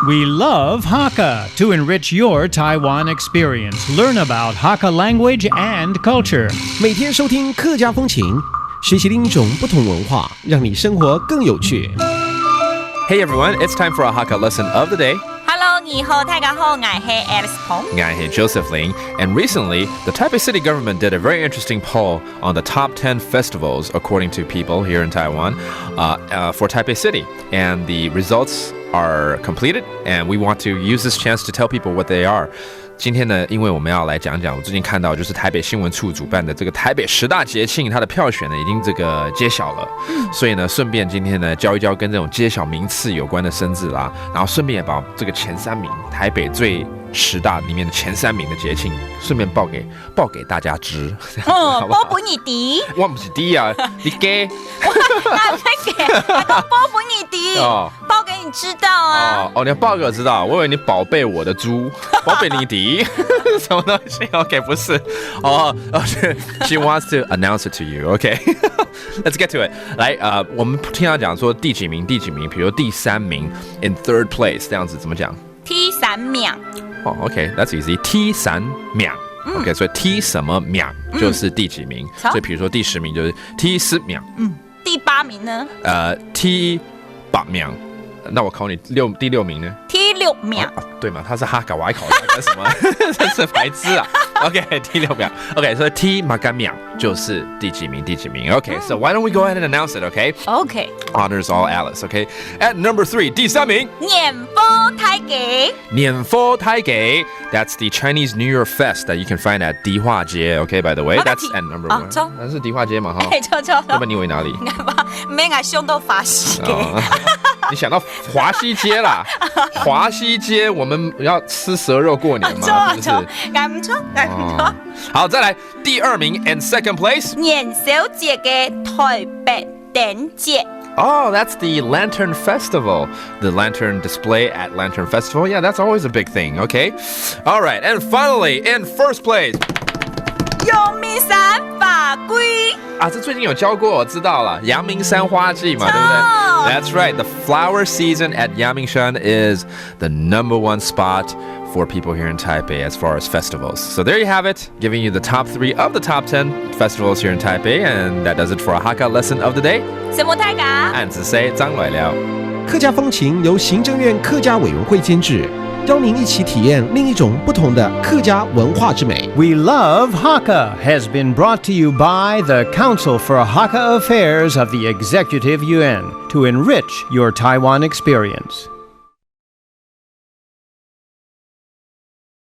We love Hakka to enrich your Taiwan experience. Learn about Hakka language and culture. 每天收听客家风情，学习另一种不同文化，让你生活更有趣。Hey everyone, it's time for a Hakka lesson of the day.Hello, 你好，大家好，我係 Alice Pong. I am Joseph Ling. And recently, the Taipei City government did a very interesting poll on the top 10 festivals, according to people here in Taiwan, for Taipei City. And the results are completed, and we want to use this chance to tell people what they are.今天呢，因为我们要来讲讲，我最近看到就是台北新闻处主办的这个台北10大节庆，它的票选呢已经这个揭晓了，所以呢，顺便今天呢教一教跟这种揭晓名次有关的生字啦，然后顺便也把这个前3名台北最10大里面的前3名的节庆，顺便报给大家知。報俾你知。我唔是知啊，你給。我沒給，我報俾你知。哦，報給你知道啊。哦，你要報給我知道，我以為你寶貝我的豬，寶貝你的，什麼東西 ？OK， 不是。哦 ，She wants to announce it to you. OK，Let's get to it. 來，我們聽他講說第幾名，比如第3名 in third place 這樣子怎麼講？T 3秒。哦 ，OK，That's easy. T 3秒。OK， 所以 T 什麼秒就是第幾名，所以比如說第10名就是 T 4秒。第8名呢？T 8秒。那我考你第6名呢 ？T 6秒。对嘛，他是哈嘎，我还考他干什么？真是白痴啊 ！OK， 第6秒。OK， 所以 T 马干秒就是第几名。OK，so why don't we go ahead and announce it? OK. Honors all Alice. OK，at number 3， 第3名。年貨太給。年貨太給 ，That's the Chinese New Year fest that you can find at 迪化街。OK，by the way，that's at number 1。那是迪化街嘛？哈。錯。要不然你以為哪裡？沒我想到法西街。你想到華西街啦？華西街，我們要吃蛇肉過年嘛？是不是？唔錯。好，再來第2名 and second place。元宵節嘅台北燈節。Oh, that's the Lantern Festival. The lantern display at Lantern Festival. Yeah, that's always a big thing. Okay. All right. And finally, in first place. 陽明山法規啊，这最近有教过，我知道了，陽明山花季嘛，對不對？ That's right. The flower season at Yangmingshan is the #1 spot for people here in Taipei as far as festivals. So there you have it, giving you the top 3 of the top 10 festivals here in Taipei, and that does it for a Hakka lesson of the day. 什麼大家？按子 say 張來了。客家風情由行政院客家委員會監製，邀您一起體驗另一種不同的客家文化之美。We Love Hakka has been brought to you by the Council for Hakka Affairs of the Executive Yuan to enrich your Taiwan experience.